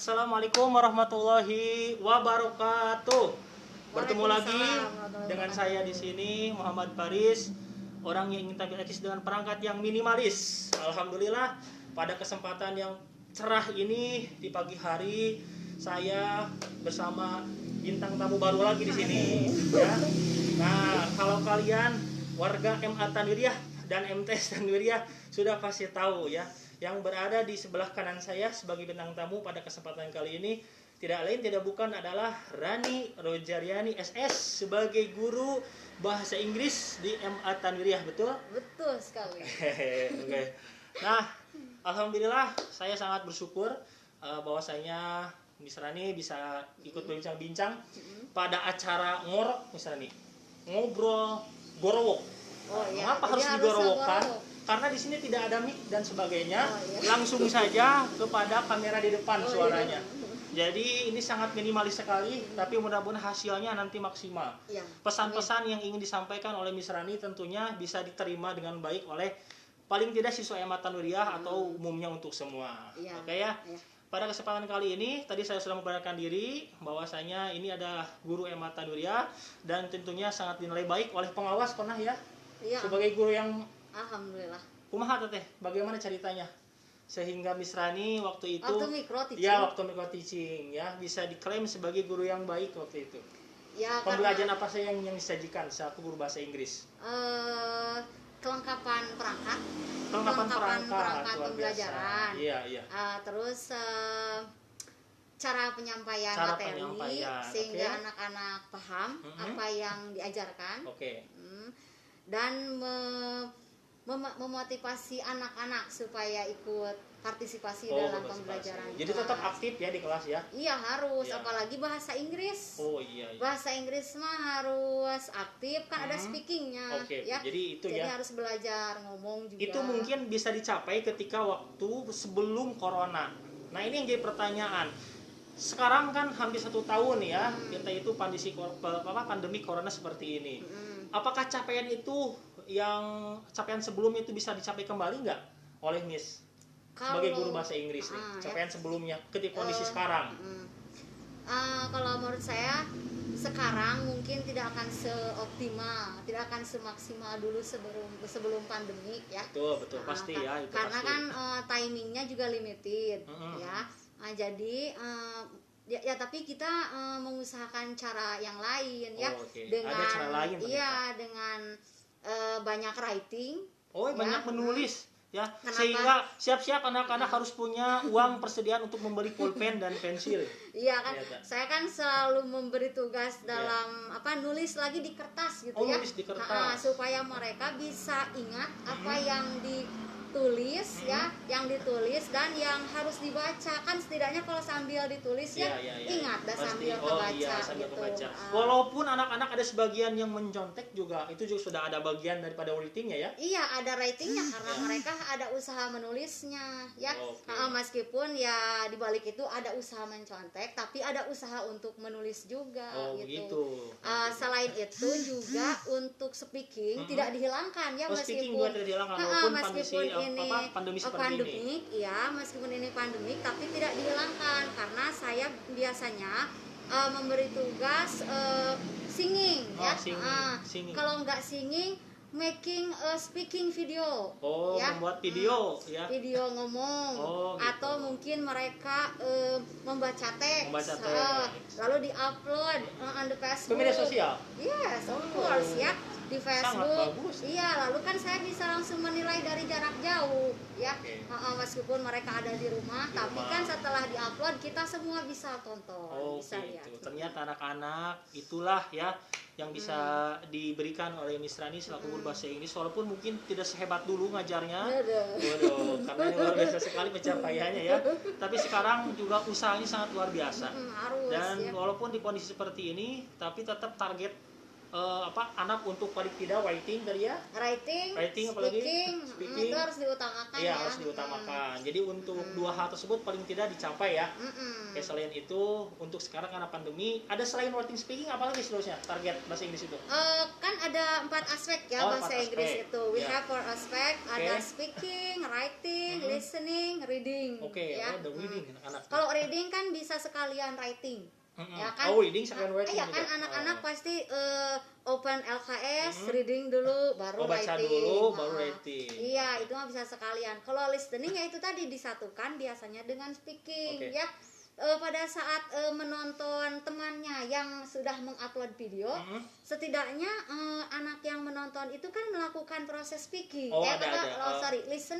Assalamualaikum warahmatullahi wabarakatuh. Bertemu lagi dengan saya di sini Muhammad Faris, orang yang ingin tampil etis dengan perangkat yang minimalis. Alhamdulillah pada kesempatan yang cerah ini di pagi hari saya bersama bintang tamu baru lagi di sini ya. Nah, kalau kalian warga MA Tanwiriyah dan MTS Tanwiriyah sudah pasti tahu ya, yang berada di sebelah kanan saya sebagai bintang tamu pada kesempatan kali ini tidak lain tidak bukan adalah Rani Rojariani SS sebagai guru bahasa Inggris di MA Tanwiriyah, betul? Betul sekali. Oke. Nah, alhamdulillah saya sangat bersyukur bahwasanya Miss Rani bisa ikut berbincang-bincang pada acara ngorok Miss Rani. Ngobrol gorowok. Oh, iya. Mengapa harus Jadi digorowokkan? gorowok. Karena di sini tidak ada mic dan sebagainya, Oh, iya. langsung saja kepada kamera di depan Oh, suaranya. iya. Jadi ini sangat minimalis sekali, tapi mudah-mudahan hasilnya nanti maksimal. Iya. Pesan-pesan yang ingin disampaikan oleh Miss Rani tentunya bisa diterima dengan baik oleh paling tidak siswa MA Tanwiriyah atau umumnya untuk semua. Iya. Oke ya. Iya. Pada kesempatan kali ini, tadi saya sudah memperkenalkan diri bahwasanya ini adalah guru MA Tanwiriyah dan tentunya sangat dinilai baik oleh pengawas pernah ya. Iya. Sebagai guru yang Alhamdulillah. kumaha teteh, bagaimana ceritanya sehingga Miss Rani waktu itu Waktu mikro teaching. ya waktu micro teaching ya bisa diklaim sebagai guru yang baik waktu itu. Ya, Pembelajaran apa sih yang disajikan selaku guru bahasa Inggris? Kelengkapan perangkat. Kelengkapan perangkat luar pembelajaran. biasa. Iya. Terus cara penyampaian Cara materi penyampaian, sehingga oke. anak-anak paham apa yang diajarkan. Oke. Dan memotivasi anak-anak supaya ikut partisipasi dalam pembelajaran. Jadi tetap aktif ya di kelas ya? Iya harus, Iya. apalagi bahasa Inggris. Oh iya. Bahasa Inggris mah harus aktif, kan ada speakingnya. Oke, Ya. jadi itu Jadi ya. harus belajar ngomong juga. Itu mungkin bisa dicapai ketika waktu sebelum corona. Nah ini yang jadi pertanyaan. Sekarang kan hampir 1 tahun ya kita itu pandemi corona seperti ini. Apakah capaian itu yang capaian sebelumnya itu bisa dicapai kembali nggak oleh Miss sebagai guru bahasa Inggris nih? Capaian sebelumnya ketika kondisi sekarang. Kalau menurut saya sekarang mungkin tidak akan seoptimal, tidak akan semaksimal dulu sebelum pandemi ya. Betul pasti ya itu Karena pasti. kan timingnya juga limited ya. Jadi ya tapi kita mengusahakan cara yang lain ya. Oke. Dengan Ada cara lain ternyata. dengan banyak writing. Banyak menulis ya. Kenapa? Sehingga siap-siap anak-anak harus punya uang persediaan untuk membeli pulpen dan pensil. Iya kan, Ternyata. saya kan selalu memberi tugas dalam nulis lagi di kertas gitu ya. Nulis di kertas. Supaya mereka bisa ingat apa yang ditulis ya, yang ditulis dan yang harus dibaca kan setidaknya kalau sambil ditulis ya, ingat dan Pasti. sambil kebaca Sambil gitu. kebaca. Walaupun anak-anak ada sebagian yang mencontek juga, itu juga sudah ada bagian daripada writingnya ya. Iya ada ratingnya karena mereka ada usaha menulisnya ya. Oke. Meskipun ya di balik itu ada usaha mencontek, tapi ada usaha untuk menulis juga gitu. Selain itu juga untuk speaking tidak dihilangkan ya Speaking juga tidak dihilangkan walaupun pandemi seperti ini. Ya meskipun ini pandemik tapi tidak dihilangkan karena saya biasanya memberi tugas singing ya. Singing. Kalau nggak singing, making a speaking video. Ya. Membuat video ya. Video ngomong Gitu. atau mungkin mereka membaca teks. Lalu di-upload on the Facebook. Ke media sosial. Yes, of course ya. Di Facebook. Sangat bagus. Iya, lalu kan saya bisa langsung menilai dari jarak jauh ya. Oke. Meskipun mereka ada di rumah, tapi kan setelah di-upload kita semua bisa tonton, bisa lihat. Ternyata anak-anak itulah ya yang bisa diberikan oleh Miss Rani selaku guru bahasa Inggris, walaupun mungkin tidak sehebat dulu ngajarnya. Karena ini luar biasa sekali pencapaiannya ya. Tapi sekarang juga usahanya sangat luar biasa. Harus, Dan ya. walaupun di kondisi seperti ini, tapi tetap target anak untuk paling tidak writing tadi ya, writing apalagi speaking itu harus diutamakan iya, ya. harus diutamakan. Jadi untuk dua hal tersebut paling tidak dicapai ya. Selain itu untuk sekarang karena pandemi, ada selain writing speaking apalagi seterusnya target bahasa Inggris itu? Kan ada 4 aspek ya bahasa 4 Inggris aspek. itu. We have 4 aspek, ada speaking, writing, listening, reading. Ya. The reading anak-anak. Kalau reading kan bisa sekalian writing. Ya kan? Reading sekalian writing. Iya kan anak-anak pasti open LKS, reading dulu baru baca writing. dulu baru writing. Iya, itu mah bisa sekalian. Kalau listening ya itu tadi disatukan biasanya dengan speaking ya. Pada saat menonton temannya yang sudah mengupload video, setidaknya anak yang menonton itu kan melakukan proses speaking,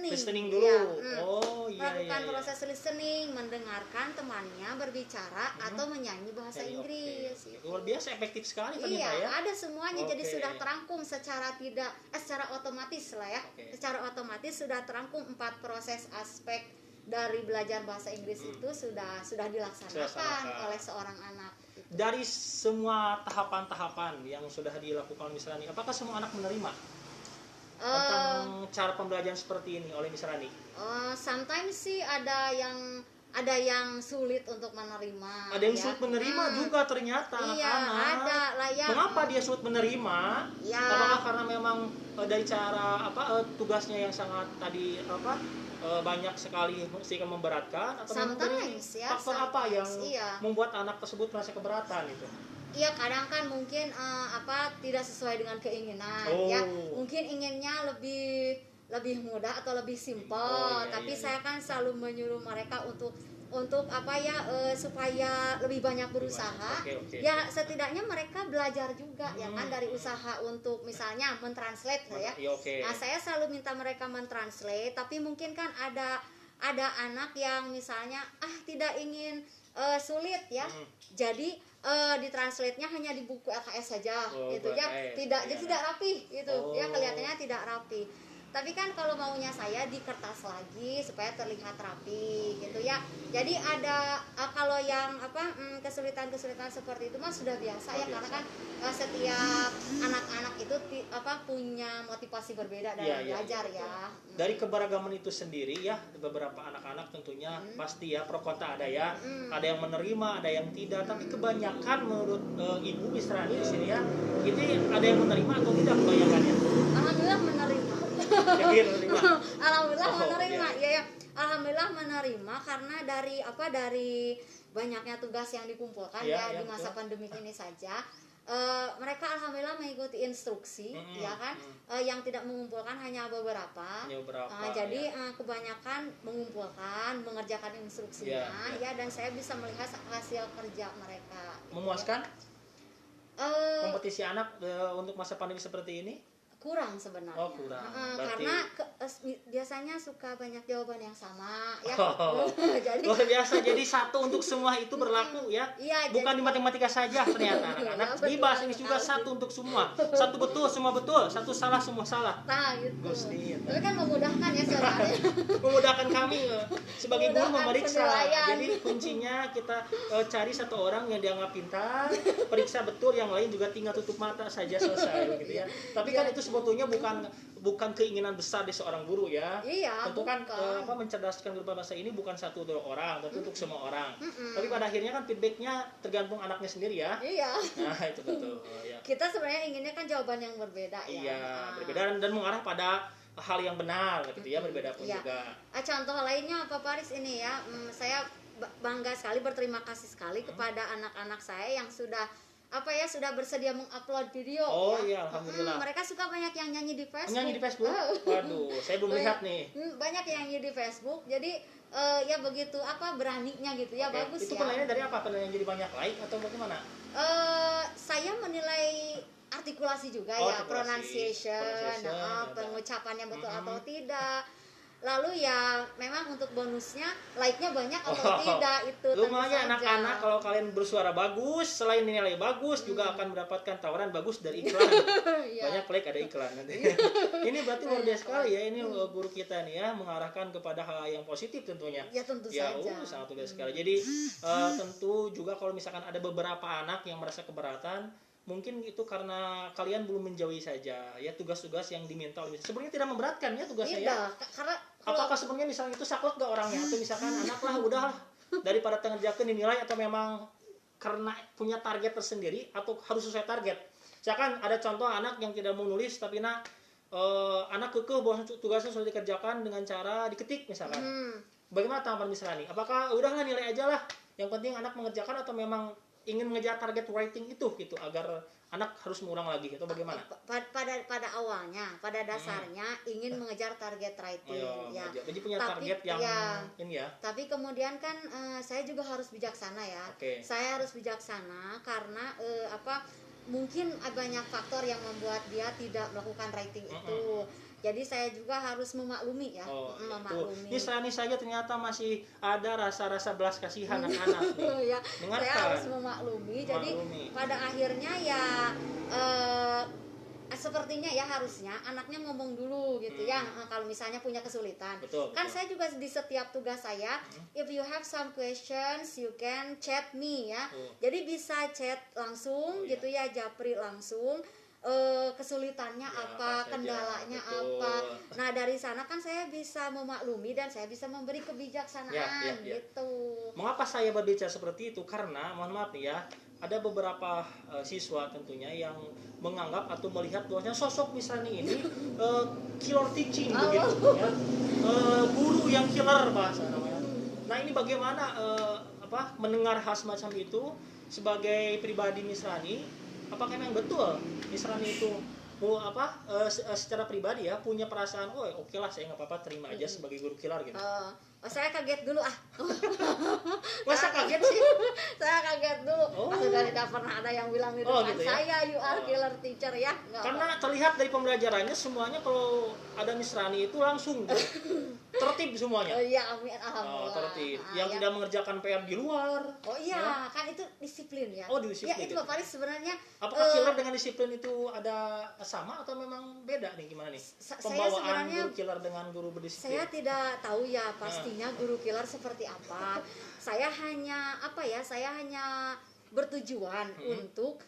listening dulu. Ya, melakukan proses listening, mendengarkan temannya berbicara atau menyanyi bahasa Inggris. Gitu. Luar biasa efektif sekali Iya, ya. ada semuanya, jadi sudah terangkum secara otomatis lah ya. Secara otomatis sudah terangkum 4 proses aspek dari belajar bahasa Inggris itu sudah dilaksanakan oleh seorang anak. Dari semua tahapan-tahapan yang sudah dilakukan Miss Rani, apakah semua anak menerima tentang cara pembelajaran seperti ini oleh Miss Rani? Sometimes sih ada yang sulit untuk menerima. Ada yang sulit menerima juga ternyata anak-anak. Iya, ada lah ya. Mengapa dia sulit menerima? Ya. Apakah karena memang dari cara tugasnya yang sangat tadi banyak sekali sehingga memberatkan, atau faktor apa yang membuat anak tersebut merasa keberatan itu? Iya, kadang kan mungkin tidak sesuai dengan keinginan ya. Mungkin inginnya lebih mudah atau lebih simpel, tapi saya kan selalu menyuruh mereka untuk supaya lebih banyak berusaha. Ya setidaknya mereka belajar juga ya kan dari usaha untuk misalnya mentranslate ya. Nah, saya selalu minta mereka mentranslate, tapi mungkin kan ada anak yang misalnya tidak ingin sulit ya. Jadi ditranslate-nya hanya di buku LKS saja gitu ya. Jadi tidak rapi gitu. Ya kelihatannya tidak rapi. Tapi kan kalau maunya saya di kertas lagi supaya terlihat rapi gitu ya. Jadi ada kalau yang kesulitan-kesulitan seperti itu mah sudah biasa ya, karena kan setiap anak-anak itu punya motivasi berbeda dalam belajar ya. Dari keberagaman itu sendiri ya, beberapa anak-anak tentunya pasti ya pro kontra ada ya. Ada yang menerima, ada yang tidak, tapi kebanyakan menurut Ibu Miss Rani di sini ya, itu ada yang menerima atau tidak kebanyakannya? Alhamdulillah menerima. Alhamdulillah menerima. Ya. Alhamdulillah menerima karena dari banyaknya tugas yang dikumpulkan di masa pandemi ini saja. Mereka alhamdulillah mengikuti instruksi ya kan. Yang tidak mengumpulkan hanya beberapa. Jadi kebanyakan mengumpulkan, mengerjakan instruksinya ya, dan saya bisa melihat hasil kerja mereka. Memuaskan? Kompetisi anak untuk masa pandemi seperti ini? Kurang sebenarnya. Kurang. Karena biasanya suka banyak jawaban yang sama ya. Jadi luar biasa. Jadi satu untuk semua itu berlaku ya. Bukan di matematika saja ternyata anak-anak. Di bahasa Inggris juga satu untuk semua. Satu betul semua betul, satu salah semua salah. Nah, gitu. Tapi kan memudahkan ya sebenarnya. Memudahkan kami sebagai guru memeriksa. Jadi kuncinya kita cari satu orang yang dianggap pintar, periksa betul, yang lain juga tinggal tutup mata saja selesai gitu ya. Tapi kan itu sebetulnya bukan keinginan besar di seorang guru ya. Tentu kan mencerdaskan guru bahasa ini bukan satu dua orang, tapi untuk semua orang. Tapi pada akhirnya kan feedbacknya tergantung anaknya sendiri ya. Nah itu betul. Kita sebenarnya inginnya kan jawaban yang berbeda ya. Berbeda dan mengarah pada hal yang benar gitu ya, berbeda pun juga. Contoh lainnya Pak Paris ini ya, saya bangga sekali, berterima kasih sekali kepada anak-anak saya yang sudah bersedia mengupload video. Iya, alhamdulillah. Mereka suka banyak yang nyanyi di Facebook. Nyanyi di Facebook? Waduh, saya belum lihat nih. Banyak yang nyanyi di Facebook. Jadi ya begitu beraninya gitu ya, bagus itu ya. Itu penilaiannya dari apa? Penilaian jadi banyak like atau bagaimana? Saya menilai artikulasi juga ya, pronunciation, pengucapan yang betul atau tidak. Lalu ya memang untuk bonusnya like-nya banyak atau tidak itu lumayan. Anak-anak kalau kalian bersuara bagus, selain nilai bagus juga akan mendapatkan tawaran bagus dari iklan. Banyak like ada iklan nanti. Ini berarti luar biasa sekali ya, ini guru kita nih ya, mengarahkan kepada hal yang positif tentunya. Ya tentu saja. Sangat luar biasa sekali. Jadi tentu juga kalau misalkan ada beberapa anak yang merasa keberatan, mungkin itu karena kalian belum menjauhi saja ya tugas-tugas yang diminta oleh sebenarnya tidak memberatkan ya tugas saya. Karena apakah sebenarnya misalnya itu saklek gak orangnya atau misalkan anak lah udah daripada tengerjakan dinilai atau memang karena punya target tersendiri atau harus sesuai target. Misalkan ada contoh anak yang tidak mau nulis tapi anak kekeh bahwa tugasnya sudah dikerjakan dengan cara diketik misalkan. Bagaimana tanggapan Miss Rani? Apakah udahlah nilai aja lah, yang penting anak mengerjakan atau memang ingin mengejar target writing itu gitu agar anak harus mengulang lagi atau bagaimana? Pada awalnya, pada dasarnya ingin mengejar target writing ya. Jadi punya target yang ini ya. Tapi kemudian kan saya juga harus bijaksana ya. Saya harus bijaksana karena mungkin banyak faktor yang membuat dia tidak melakukan writing itu. Jadi saya juga harus memaklumi ya, memaklumi. Ini saja ternyata masih ada rasa-rasa belas kasihan anak-anak nih. Ya, saya harus memaklumi. Jadi pada akhirnya ya sepertinya ya harusnya anaknya ngomong dulu gitu ya, kalau misalnya punya kesulitan. Betul. Saya juga di setiap tugas saya, if you have some questions you can chat me ya. Jadi bisa chat langsung gitu ya, japri langsung. Kesulitannya apa, kendalanya apa. Nah dari sana kan saya bisa memaklumi dan saya bisa memberi kebijaksanaan gitu. Mengapa saya berbicara seperti itu? Karena mohon maaf nih ya, ada beberapa siswa tentunya yang menganggap atau melihat bahwasanya sosok misalnya ini killer teaching begitu ya, guru yang killer bahasa namanya. Nah ini bagaimana mendengar hal semacam itu sebagai pribadi Miss Rani? Apakah memang betul Miss Rani itu secara pribadi ya punya perasaan oke lah saya nggak apa-apa terima aja sebagai guru killer gitu? Saya kaget dulu Masa kaget sih? Saya kaget dulu. Sudah tidak pernah ada yang bilang di depan gitu saya you are killer teacher ya. Karena terlihat dari pembelajarannya semuanya kalau ada Miss Rani itu langsung tertib semuanya. Iya, amin, alhamdulillah. Tertib. Yang tidak mengerjakan PR di luar. Kan itu disiplin ya. Disiplin. Ya itu Pak Faris sebenarnya. Apakah killer dengan disiplin itu ada sama atau memang beda nih gimana nih? Pembawaan guru killer dengan guru berdisiplin. Saya tidak tahu ya pastinya guru killer seperti apa. Saya hanya bertujuan untuk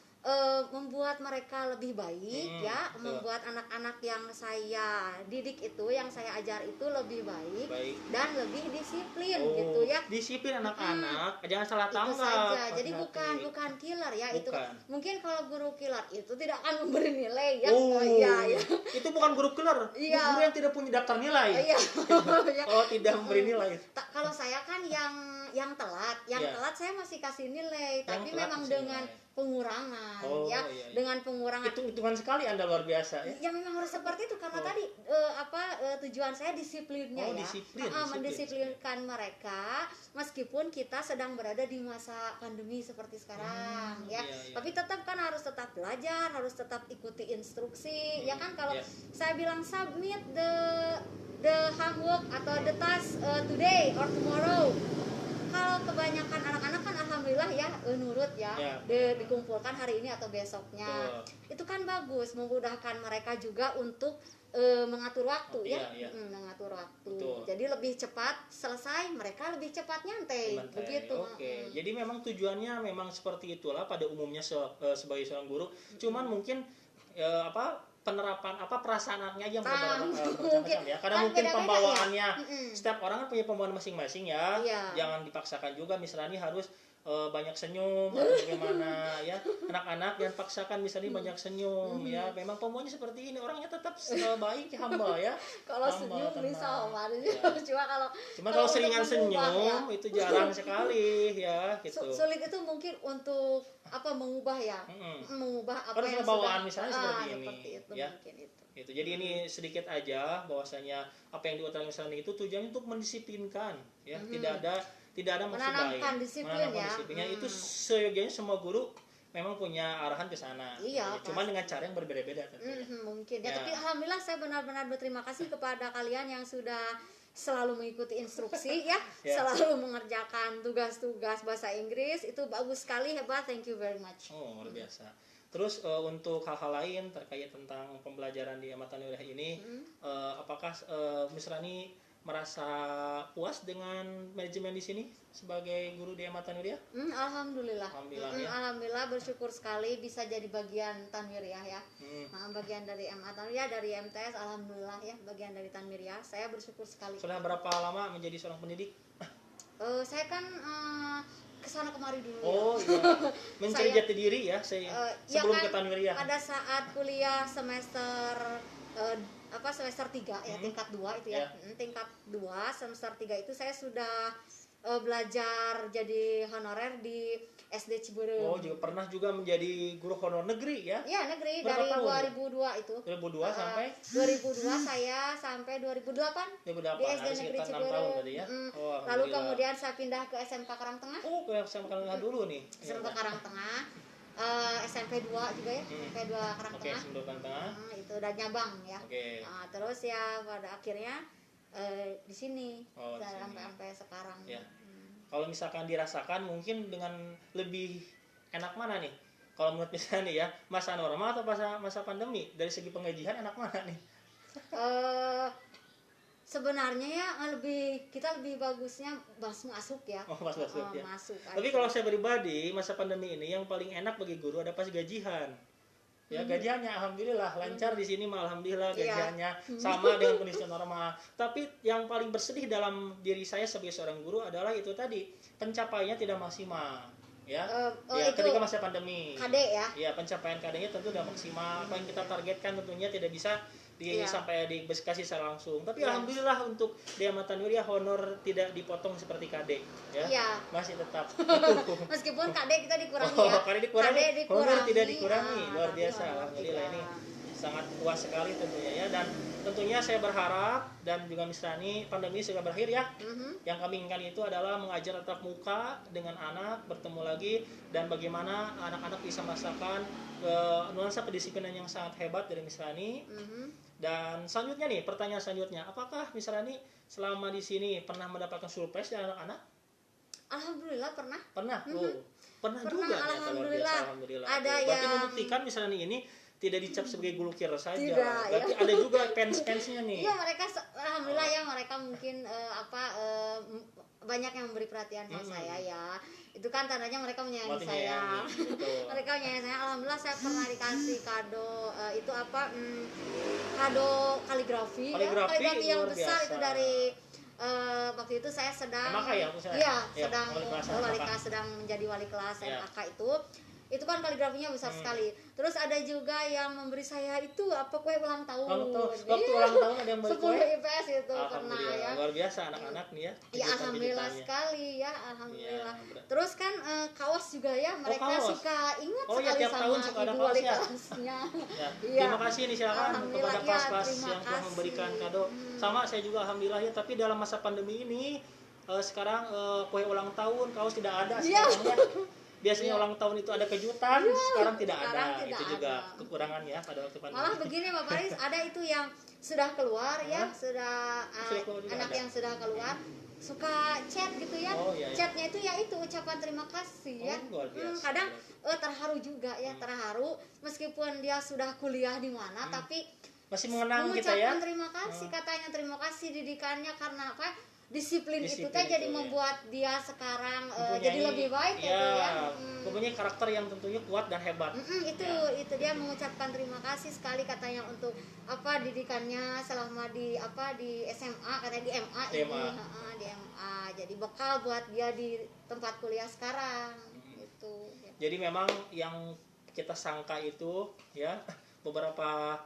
membuat mereka lebih baik ya, membuat anak-anak yang saya didik itu, yang saya ajar itu lebih baik. dan lebih disiplin gitu ya. Disiplin anak-anak, jangan salah tangkap. Itu saja. Jadi bukan killer ya, itu mungkin kalau guru killer itu tidak akan memberi nilai ya. Ya. Itu bukan guru killer, guru yang tidak punya daftar nilai. Tidak memberi nilai. Kalau saya kan yang telat saya masih kasih nilai, tapi memang dengan pengurangan dengan pengurangan. Hitungan sekali Anda luar biasa ya. Ya memang harus seperti itu karena tadi tujuan saya disiplinnya mendisiplinkan mereka meskipun kita sedang berada di masa pandemi seperti sekarang ya. Tapi tetap kan harus tetap belajar, harus tetap ikuti instruksi ya kan. Kalau saya bilang submit the homework atau the task today or tomorrow, kalau kebanyakan anak-anak kan alhamdulillah ya nurut ya, dikumpulkan hari ini atau besoknya. Itu kan bagus, memudahkan mereka juga untuk mengatur waktu mengatur waktu. Jadi lebih cepat selesai, mereka lebih cepat nyantai. Begitu. Jadi memang tujuannya memang seperti itulah pada umumnya sebagai seorang guru. Cuman mungkin penerapan perasaannya yang berbeda-beda ya. Karena mungkin pembawaannya setiap orang kan punya pembawaan masing-masing ya. Jangan dipaksakan juga Miss Rani harus banyak senyum atau bagaimana ya. Anak-anak yang paksakan misalnya banyak senyum ya. Memang pembawaannya seperti ini, orangnya tetap baik, humble ya. Kalau senyum bisa cuma kalau seringan senyum itu jarang sekali ya gitu. Sulit itu mungkin untuk mengubah apa yang bawaan misalnya seperti ini itu, ya. Mungkin itu. Jadi ini sedikit aja bahwasanya apa yang diutarakan misalnya itu tujuannya untuk mendisiplinkan ya. Tidak ada maksud baik. Menanamkan disiplin ya. Disiplinnya itu seyogianya semua guru memang punya arahan ke sana. Cuma dengan cara yang berbeda-beda tentunya. Mungkin ya. Tapi alhamdulillah saya benar-benar berterima kasih kepada kalian yang sudah selalu mengikuti instruksi ya, selalu mengerjakan tugas-tugas bahasa Inggris. Itu bagus sekali, hebat. Thank you very much. Luar biasa. Terus untuk hal-hal lain terkait tentang pembelajaran di Amatan Nuriyah ini, apakah Miss Rani merasa puas dengan manajemen di sini sebagai guru di MA Tanwiriyah? Alhamdulillah. Ya. Alhamdulillah, bersyukur sekali bisa jadi bagian Tanwiriyah ya. Bagian dari MA Tanwiriyah, dari MTS, alhamdulillah ya, bagian dari Tanwiriyah. Saya bersyukur sekali. Sudah berapa lama menjadi seorang pendidik? Saya kan kesana kemari dulu. Oh iya, mencari jati diri ya, sebelum ke Tanwiriyah. Pada saat kuliah semester semester 3 ya, tingkat 2 itu ya. Tingkat 2 semester 3 itu saya sudah belajar jadi honorer di SD Ciberem. Oh, juga pernah juga menjadi guru honor negeri ya? Iya, negeri. Berapa dari tahun 2002 itu. 2002 sampai 2002 saya sampai 2008 di SD Negeri Ciberem. Ya? Lalu kemudian saya pindah ke SMK Karangtengah. Oh, ke SMK Karangtengah dulu nih. SMK Karangtengah. SMP 2 juga ya, SMP 2 Karangtengah. SMP 2 Karangtengah. Itu udah nyabang ya. Terus ya pada akhirnya di sini sampai sekarang. Ya. Kalau misalkan dirasakan mungkin dengan lebih enak mana nih? Kalau menurut misalnya nih ya, masa normal atau masa pandemi? Dari segi pengajian enak mana nih? Sebenarnya ya kita lebih bagusnya masuk ya. Masuk ya. Masuk Tapi kalau saya pribadi masa pandemi ini yang paling enak bagi guru ada pas gajian. Ya, gajiannya alhamdulillah lancar di sini, alhamdulillah gajiannya sama dengan kondisi normal. Tapi yang paling bersedih dalam diri saya sebagai seorang guru adalah itu tadi, pencapaiannya tidak maksimal. Ya, ketika masa pandemi. KD ya. Ya, pencapaian KD-nya tentu tidak maksimal. Apa yang kita targetkan tentunya tidak bisa sampai dikasih secara langsung. Tapi alhamdulillah untuk di MA Tanwiriyah honor tidak dipotong seperti KD ya. Masih tetap. Meskipun KD kita dikurangi ya. KD dikurangi. Honor tidak dikurangi. Luar biasa. Alhamdulillah ini sangat puas sekali tentunya ya, dan tentunya saya berharap dan juga Misrani pandemi segera berakhir ya. Yang kami inginkan itu adalah mengajar tatap muka dengan anak, bertemu lagi, dan bagaimana anak-anak bisa merasakan nuansa kedisiplinan yang sangat hebat dari Misrani. Dan selanjutnya nih, pertanyaan selanjutnya, apakah Misrani selama di sini pernah mendapatkan surprise dari anak-anak? Alhamdulillah pernah. Pernah juga ya, alhamdulillah. Ada berarti membuktikan Misrani ini tidak dicap sebagai guru kira saja. Berarti ya. ada juga fans-fansnya nih. Iya, mereka alhamdulillah ya, mereka mungkin banyak yang memberi perhatian sama saya ya. Itu kan tandanya mereka menyayangi saya. Mereka menyayangi saya. Alhamdulillah saya pernah dikasih kado kado kaligrafi yang besar itu dari waktu itu saya sedang sedang menjadi wali kelas MAK itu kan kaligrafinya besar sekali. Terus ada juga yang memberi saya itu kue ulang tahun. Waktu ulang tahun ada yang beri kue 10 IPS itu pernah ya. Luar biasa anak-anak nih ya. Ya alhamdulillah sekali ya, alhamdulillah. Terus kan kaos juga ya, mereka suka ingat sekali sama ibu wali kelasnya. Terima kasih nih, silakan kepada kelas-kelas yang telah memberikan kado. Sama saya juga alhamdulillah ya, tapi dalam masa pandemi ini sekarang kue ulang tahun kaos tidak ada sekarang. Biasanya ulang tahun itu ada kejutan, sekarang tidak ada. Itu juga kekurangan ya pada waktu pandemi. Malah begini Pak Faris, ada itu yang sudah keluar ya, anak yang sudah keluar suka chat gitu ya. Chatnya itu ya itu ucapan terima kasih ya. Kadang terharu juga ya, terharu meskipun dia sudah kuliah di mana tapi masih mengenang kita ya. Mengucapkan terima kasih, katanya terima kasih didikannya karena apa? Disiplin itu teh jadi membuat dia sekarang jadi lebih baik ya. Mempunyai karakter yang tentunya kuat dan hebat. Itu dia mengucapkan terima kasih sekali katanya untuk didikannya selama di SMA, katanya di MA ini di MA. Jadi bekal buat dia di tempat kuliah sekarang gitu. Jadi memang yang kita sangka itu ya, beberapa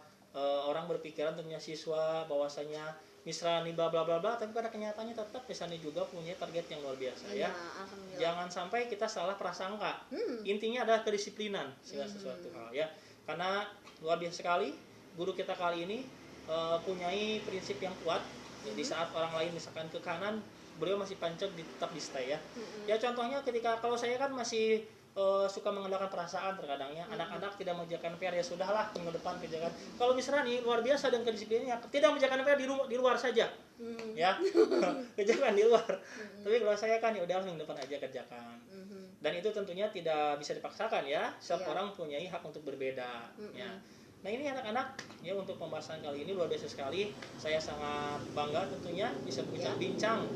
orang berpikiran tentunya siswa bahwasanya Misrani bla bla bla bla, tapi pada kenyataannya tetap Misrani juga punya target yang luar biasa ya. Jangan sampai kita salah prasangka. Intinya adalah kedisiplinan segala sesuatu hal ya. Karena luar biasa sekali guru kita kali ini punyai prinsip yang kuat. Di saat orang lain misalkan ke kanan, beliau masih pancet tetap di stay ya. Ya contohnya ketika kalau saya kan masih suka mengandalkan perasaan terkadangnya. Anak-anak tidak mengerjakan PR ya sudahlah, minggu depan kerjakan. Kalau Misrani luar biasa dengan kedisiplinnya, tidak mengerjakan PR di luar saja. Ya. Kerjakan di luar. Tapi kalau saya kan ya udah minggu depan aja kerjakan. Dan itu tentunya tidak bisa dipaksakan ya. Setiap orang punya hak untuk berbeda ya. Nah ini anak-anak ya, untuk pembahasan kali ini luar biasa sekali. Saya sangat bangga tentunya bisa berbincang-bincang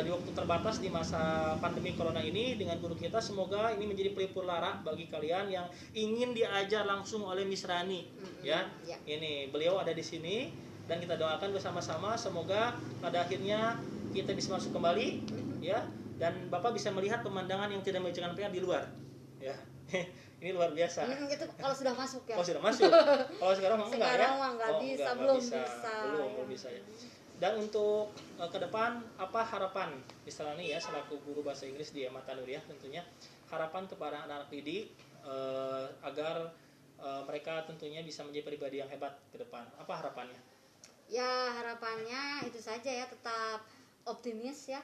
di waktu terbatas di masa pandemi corona ini dengan guru kita. Semoga ini menjadi pelipur lara bagi kalian yang ingin diajar langsung oleh Miss Rani. Ya, ini beliau ada di sini dan kita doakan bersama-sama semoga pada akhirnya kita bisa masuk kembali ya, dan Bapak bisa melihat pemandangan yang tidak menjangan PR di luar ya. Ini luar biasa. Itu kalau sudah masuk ya. Oh sudah masuk. Kalau sekarang mah enggak ya? Sekarang mah enggak bisa, belum bisa. Ya. Dan untuk ke depan apa harapan misalnya nih ya selaku guru bahasa Inggris di Mata Nuriyah, tentunya harapan kepada anak-anak didik agar mereka tentunya bisa menjadi pribadi yang hebat ke depan. Apa harapannya? Ya harapannya itu saja ya, tetap optimis ya.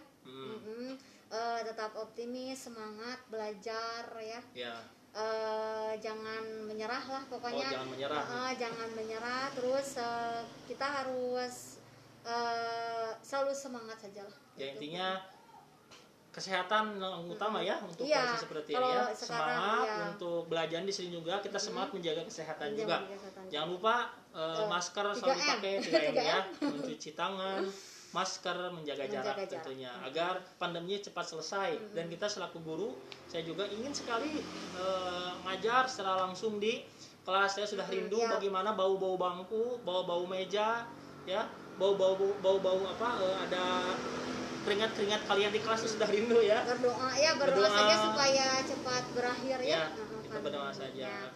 Tetap optimis, semangat belajar ya. Jangan menyerah lah pokoknya. Jangan menyerah. Jangan menyerah, terus kita harus selalu semangat saja lah. Ya intinya kesehatan yang utama ya untuk kondisi seperti ini ya. Semangat untuk belajar di sini juga, kita semangat menjaga kesehatan juga. Jangan lupa masker selalu pakai 3M ya, mencuci tangan, masker, menjaga jarak tentunya agar pandeminya cepat selesai. Dan kita selaku guru, saya juga ingin sekali ngajar secara langsung di kelas. Saya sudah rindu bagaimana bau-bau bangku, bau-bau meja ya, bau-bau ada keringat-keringat kalian di kelas itu sudah rindu ya. Berdoa saja supaya cepat berakhir ya. Kita berdoa saja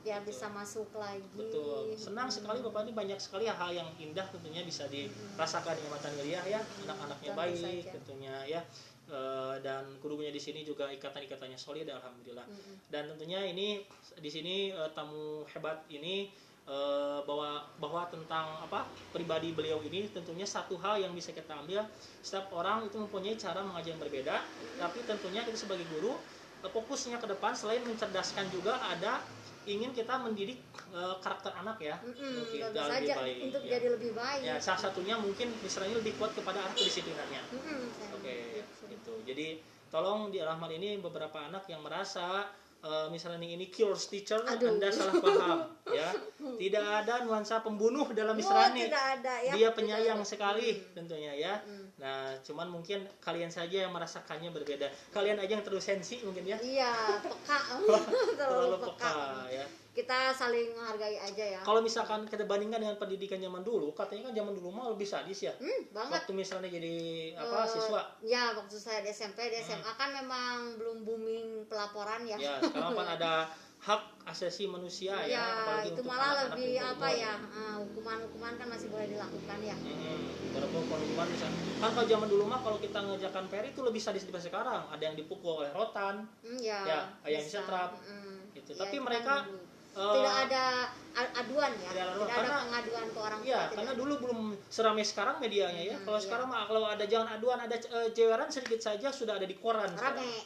biar bisa masuk lagi. Betul. Senang sekali Bapak, ini banyak sekali hal yang indah tentunya bisa dirasakan di Mata Nuriyah ya. Anak-anaknya baik tentunya ya. Dan gurunya di sini juga ikatan-ikatannya solid alhamdulillah. Dan tentunya ini di sini tamu hebat ini bahwa tentang pribadi beliau ini tentunya satu hal yang bisa kita ambil, setiap orang itu mempunyai cara mengajar yang berbeda, tapi tentunya kita sebagai guru fokusnya ke depan selain mencerdaskan juga ada ingin kita mendidik karakter anak ya, mungkin lebih baik untuk ya. jadi lebih baik ya, salah satunya mungkin misalnya lebih kuat kepada arah kedisiplinannya. Gitu. Jadi tolong di dalam hal ini beberapa anak yang merasa misalnya ini killers teacher, Anda salah paham ya. Tidak ada nuansa pembunuh dalam Misrani. Dia penyayang sekali tentunya ya. Nah, cuman mungkin kalian saja yang merasakannya berbeda. Kalian aja yang terlalu sensi mungkin ya. Iya, peka. terlalu peka ya. Kita saling menghargai aja ya. Kalau misalkan kita bandingkan dengan pendidikan zaman dulu, katanya kan zaman dulu mah lebih sadis ya. Banget. Waktu misalnya jadi siswa. Ya, waktu saya di SMP, di SMA kan memang belum booming pelaporan ya. Ya, sekarang kan ada hak asasi manusia ya, apalagi itu malah lebih hukuman-hukuman kan masih boleh dilakukan ya. Hukuman bisa. Kan kalau zaman dulu mah kalau kita ngerjakan PR itu lebih sadis daripada sekarang. Ada yang dipukul oleh rotan. Ada yang disetrap. Gitu. Tapi mereka tidak ada aduan ya, tidak ada pengaduan ke orang tua. Iya, karena dulu belum seramai sekarang medianya ya. Kalau sekarang mah kalau ada jangan aduan, ada jeweran sedikit saja sudah ada di koran. Rame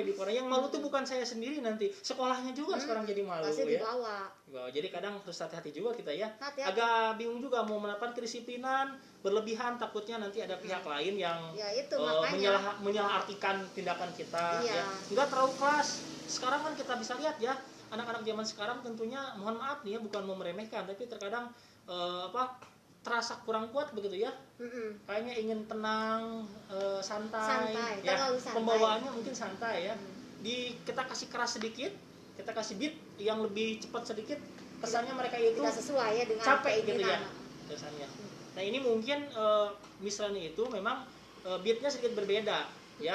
di koran. Yang malu tuh bukan saya sendiri nanti, sekolahnya juga sekarang jadi malu. Pasti ya. Dibawa. Jadi kadang harus hati-hati juga kita ya. Agak bingung juga mau menerapkan kedisiplinan berlebihan, takutnya nanti ada pihak lain yang menyalahartikan tindakan kita. Ya. Enggak terlalu keras. Sekarang kan kita bisa lihat ya. Anak-anak zaman sekarang tentunya mohon maaf nih ya, bukan mau meremehkan, tapi terkadang terasa kurang kuat begitu ya. Kayaknya ingin tenang, santai ya. Pembawaannya mungkin santai ya. Kita kasih keras sedikit, kita kasih beat yang lebih cepat sedikit, kesannya mereka itu tidak sesuai ya dengan capek gitu ya kesannya. Nah ini mungkin misalnya itu memang beatnya sedikit berbeda ya.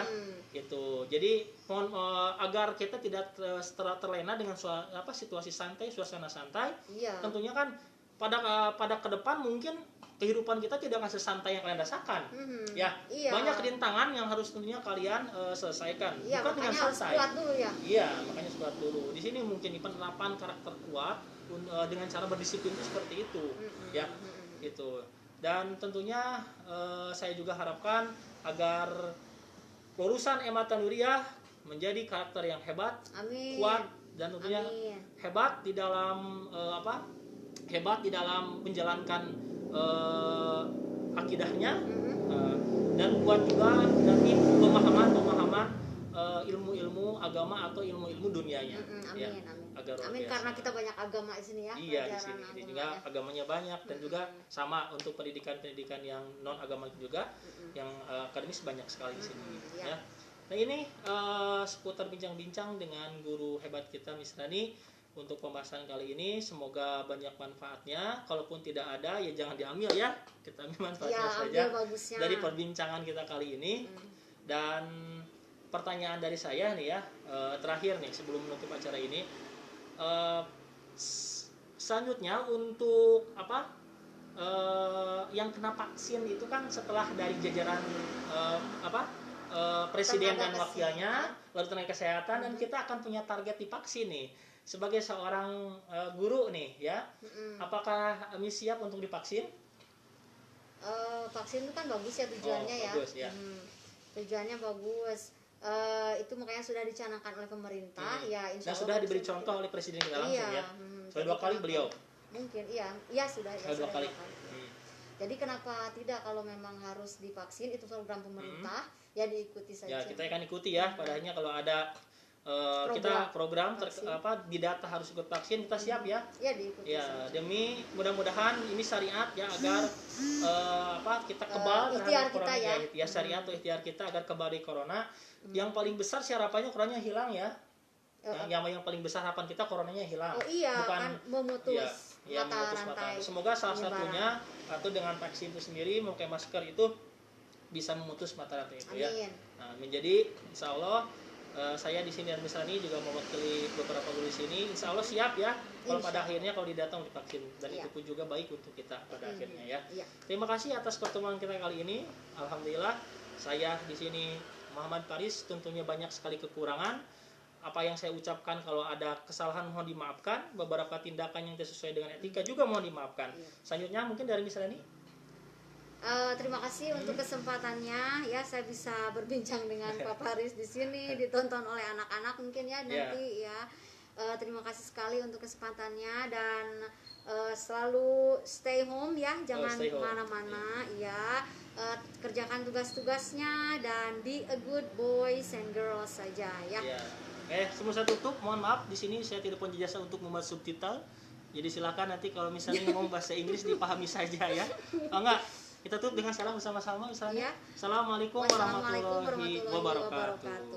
Gitu. Jadi agar kita tidak terlena dengan situasi santai, suasana santai. Tentunya kan pada ke depan mungkin kehidupan kita tidak akan sesantai yang kalian rasakan. Banyak rintangan yang harus tentunya kalian selesaikan. Bukan dengan santai. Kuat dulu ya. Makanya harus kuat dulu. Di sini mungkin penerapan karakter kuat dengan cara berdisiplin itu seperti itu. Itu. Dan tentunya saya juga harapkan agar lulusan Mata Nuriyah menjadi karakter yang hebat, kuat, dan tentunya hebat di dalam hebat di dalam menjalankan akidahnya, dan kuat juga dari pemahaman ilmu-ilmu agama atau ilmu-ilmu dunianya. Amin. agar luar Amin, biasa. karena kita banyak agama di sini ya. Iya, di sini juga agamanya banyak dan juga sama untuk pendidikan yang non agama juga yang akademis banyak sekali di sini ya. Nah ini seputar bincang-bincang dengan guru hebat kita Miss Rani untuk pembahasan kali ini. Semoga banyak manfaatnya. Kalaupun tidak ada ya jangan diambil ya, kita ambil manfaatnya saja dari perbincangan kita kali ini. Dan pertanyaan dari saya nih ya, terakhir nih sebelum menutup acara ini, selanjutnya untuk apa yang kena vaksin itu kan setelah dari jajaran presiden dan wakilnya, lalu tenaga kesehatan, dan kita akan punya target divaksin nih. Sebagai seorang guru nih ya, apakah Miss siap untuk divaksin? Vaksin itu kan bagus ya tujuannya bagus, ya. Tujuannya bagus. Itu makanya sudah dicanangkan oleh pemerintah ya, insya Allah sudah diberi contoh oleh presiden kita langsung ya. Sudah 2 kali beliau. Mungkin iya sudah ya. Sudah 2 kali. Jadi kenapa tidak, kalau memang harus divaksin, itu program pemerintah ya diikuti saja. Ya kita akan ikuti ya. Padahal kalau ada kita program didata harus ikut vaksin, kita siap ya. Ya diikuti. Ya demi mudah-mudahan ini syariat ya, agar kita kebal terhadap corona ya. Syariat atau ikhtiar kita agar kebal dari corona. Yang paling besar sih harapannya coronanya hilang ya. Yang paling besar harapan kita coronanya hilang. Bukan kan memutus mata rantai. Semoga salah satunya atau dengan vaksin itu sendiri, memakai masker itu bisa memutus mata rantai itu ya. Nah, menjadi insya Allah saya di sini dan Miss Rani juga mewakili beberapa guru di sini. Insya Allah siap ya. Kalau pada akhirnya kalau didatang divaksin, dan itu pun juga baik untuk kita pada akhirnya ya. Terima kasih atas pertemuan kita kali ini. Alhamdulillah saya di sini Muhammad Faris, tentunya banyak sekali kekurangan. Apa yang saya ucapkan kalau ada kesalahan mohon dimaafkan. Beberapa tindakan yang tidak sesuai dengan etika juga mohon dimaafkan. Selanjutnya mungkin dari Miss Rani. Terima kasih untuk kesempatannya ya, saya bisa berbincang dengan Pak Faris di sini, ditonton oleh anak-anak mungkin ya nanti ya. Terima kasih sekali untuk kesempatannya, dan selalu stay home ya, jangan kemana-mana ya. Kerjakan tugas-tugasnya dan be a good boys and girls saja ya. Sebelum saya tutup, mohon maaf di sini saya tidak punya jasa untuk membuat subtitle. Jadi silakan nanti kalau misalnya ngomong bahasa Inggris dipahami saja ya. Enggak, kita tutup dengan salam bersama-sama misalnya. Assalamualaikum warahmatullahi wabarakatuh.